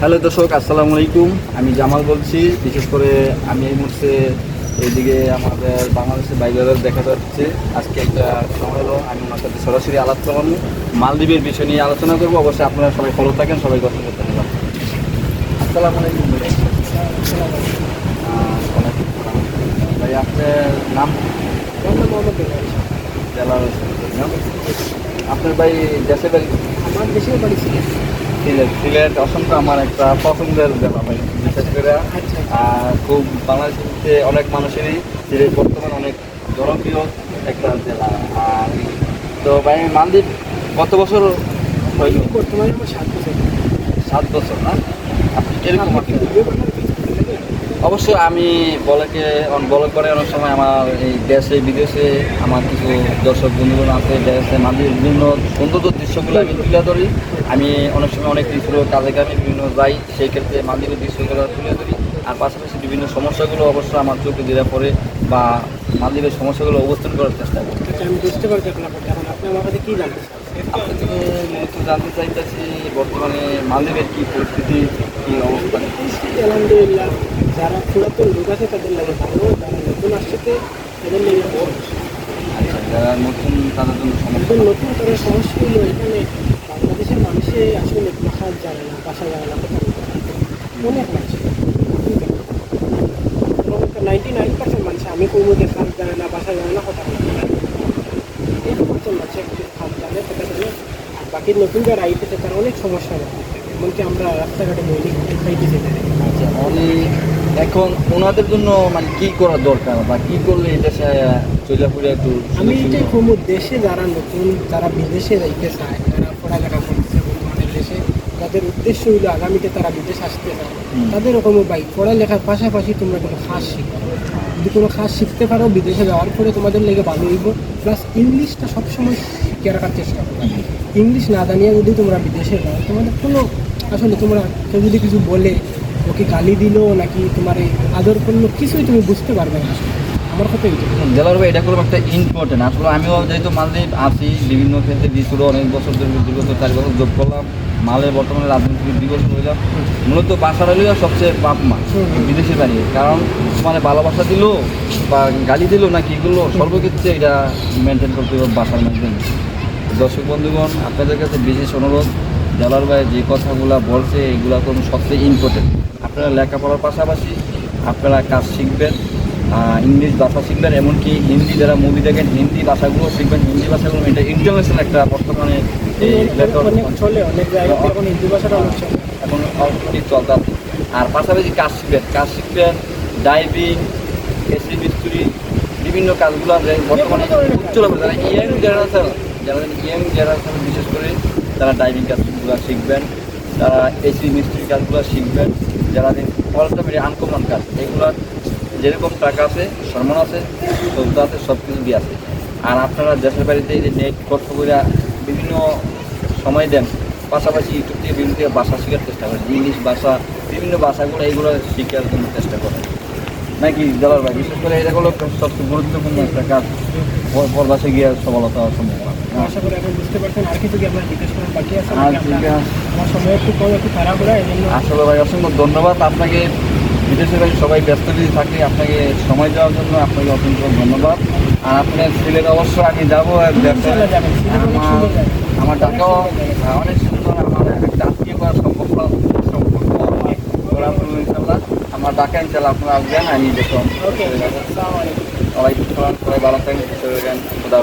Hello দর্শক, আসসালামু আলাইকুম। আমি জামাল বলছি। বিশেষ করে আমি এই মুহূর্তে এইদিকে আমাদের বাংলাদেশের বাইরে দেখা যাচ্ছে। আজকে একটা সময় হলো আমি ওনার সাথে সরাসরি আলাপ করবো, মালদ্বীপের বিষয় নিয়ে আলোচনা করবো। অবশ্যই আপনারা সবাই ফলো থাকেন, সবাই কথা বলতে পারবেন। আসসালামু আলাইকুম ভাই। ভাই আপনার নাম? জেলা আপনার ভাই দেশের বাড়ি? আমার দেশের বাড়ি সিলেট। সিলেট অসংখ্য আমার একটা পছন্দের জেলা ভাই। বিশেষ করে খুব বাংলাদেশে অনেক মানুষেরই সিলেট বর্তমানে অনেক জনপ্রিয় একটা জেলা। আর তো ভাই মালদ্বীপ কত বছর হইল? বর্তমানে আমার 7 বছর। 7 বছর না? আপনি এরকম অবশ্যই আমি ব্লগ করে অনেক সময় আমার এই দেশে বিদেশে আমার কিছু দর্শক বন্ধুগণ আছে দেশে মালদ্বীপের বিভিন্ন সৌন্দর্য দৃশ্যগুলো আমি তুলে ধরি। আমি অনেক সময় অনেক কিছু কাজে কাজে বিভিন্ন যাই, সেই ক্ষেত্রে মালদ্বীপের দৃশ্যগুলো তুলে ধরি। আর পাশাপাশি বিভিন্ন সমস্যাগুলো অবশ্যই আমার চোখে ধরে পড়ে বা মালদ্বীপের সমস্যাগুলো অবস্থান করার চেষ্টা করি। আমি বুঝতে পারছি এখন আপনি আমার কাছে কী জানতে চান? আপনার থেকে মূলত জানতে চাইতেছি বর্তমানে মালদ্বীপের কী পরিস্থিতি, কী অবস্থা? আলহামদুলিল্লাহ, যারা পুরাতন লোক আছে তাদের লাগে ভালো, যারা নতুন আসছে তাদের লাগে আচ্ছা, যারা নতুন তাদের জন্য সমস্যা। নতুন তাদের সমস্যা হলো এখানে বাংলাদেশের মানুষে আসলে ভাষা জানে না, ভাষা জানে না, কথা বলতে পারে না। অনেক মানুষ 99% মানুষ আমি কোনো যে খাল জানে না, ভাষা জানে না, কথা বলতে পারে না। 1% মানুষ একটু খাল জানে, কথা জানে। আর বাকি নতুন যারা আইতেছে তারা অনেক সমস্যা হয়। এমনকি আমরা রাস্তাঘাটে মৌলিক খাইতেছি। আচ্ছা, এখন ওনাদের জন্য মানে কি করা দরকার বা কি করলে এটা চলে পড়ে একটু? আমি এটাই খুব দেশে যারা নতুন, যারা বিদেশে যাইতে চায়, যারা পড়ালেখা করতেছে বর্তমানে দেশে, যাদের উদ্দেশ্য হইলো আগামীতে তারা বিদেশ আসতে চায়, তাদের ওরকম ভাই পড়ালেখার পাশাপাশি তোমরা কোনো কাজ শিখো। যদি কোনো কাজ শিখতে পারো বিদেশে যাওয়ার পরে তোমাদের লেগে ভালো হইব। প্লাস ইংলিশটা সবসময় শিখে রাখার চেষ্টা করো। ইংলিশ না জানিয়ে যদি তোমরা বিদেশে যাও, তোমাদের কোনো আসলে তোমরা কেউ যদি কিছু বলে ওকে গালি দিল নাকি তোমার এই আদর করলো, কিছুই তুমি বুঝতে পারবে না। আসলে আমার কথা এইটা জেলার ভাই, এটা করলাম একটা ইম্পর্টেন্ট। আসলে আমিও যেহেতু মালদ্বীপ আছি বিভিন্ন ক্ষেত্রে বিশুরো অনেক বছর ধরে 2 বছর 4 বছর যোগ করলাম। মালে বর্তমানে রাজনীতি 2 বছর হইলাম। মূলত বাসার হইলে সবচেয়ে পাপ মা বিদেশে দাঁড়িয়ে, কারণ মানে ভালোবাসা দিল বা গালি দিল না কি করলো, সর্বক্ষেত্রে এটা মেনটেন করতে হবে বাসার মধ্যে। দর্শক বন্ধুগণ, আপনাদের কাছে বিশেষ অনুরোধ, জেলার ভাই যে কথাগুলো বলছে এগুলো তো সবচেয়ে ইম্পর্টেন্ট। আপনারা লেখাপড়ার পাশাপাশি আপনারা কাজ শিখবেন, ইংলিশ ভাষা শিখবেন, এমনকি হিন্দি, যারা মুভি দেখেন হিন্দি ভাষাগুলো শিখবেন। হিন্দি ভাষাগুলো এটা ইন্টারন্যাশনাল একটা বর্তমানে চলে অনেক জায়গায় এখন হিন্দি ভাষাটা অনেক চলে, এখন অলরেডি চলতে। আর পাশাপাশি কাজ শিখবেন ড্রাইভিং, এসি মিস্ত্রি, বিভিন্ন কাজগুলো বর্তমানে উচ্চ লেভেল যারা ইয়াং জেনারেশন বিশেষ করে তারা ড্রাইভিং কাজগুলো শিখবেন, তারা এসি মিস্ত্রি কাজগুলো শিখবেন। যারা অলটাইম আনকমন কাজ, এগুলো যেরকম টাকা আছে, সম্মান আছে, সুবিধা আছে, সব কিছু দিয়ে আছে। আর আপনারা দেশের বাড়িতে যে নেট কষ্ট করে বিভিন্ন সময় দেন, পাশাপাশি ইউটিউব থেকে বিভিন্ন ভাষা শেখার চেষ্টা করেন, ইংলিশ ভাষা, বিভিন্ন ভাষাগুলো এইগুলো শেখার জন্য চেষ্টা করেন নাকি জলার ভাই? বিশেষ করে এটা হলো সবচেয়ে গুরুত্বপূর্ণ একটা কাজ, পরবাসে গিয়ে সফলতা সম্ভাবনা। আশা করি এখন বুঝতে পারছেন। আর কিছু কি আপনার জিজ্ঞেস করার বাকি আছে? আমার সময় একটু কম, একটু খারাপ করে এই জন্য আসলে ভাই অসংখ্য ধন্যবাদ আপনাকে। বিদেশে ভাই সবাই ব্যস্ত যদি থাকে, আপনাকে সময় দেওয়ার জন্য আপনাকে অসংখ্য ধন্যবাদ। আর আপনার সিলেট অবশ্যই আমি যাবো। আমার ঢাকাও অনেক সুন্দর, আমার একটা আত্মীয় করার সম্পর্ক ইনশাল্লাহ। আমার ঢাকা ইনশাল্লাহ আপনারা আসবেন, আমি দেখুন সবাই ভালো থাকেন, খুদা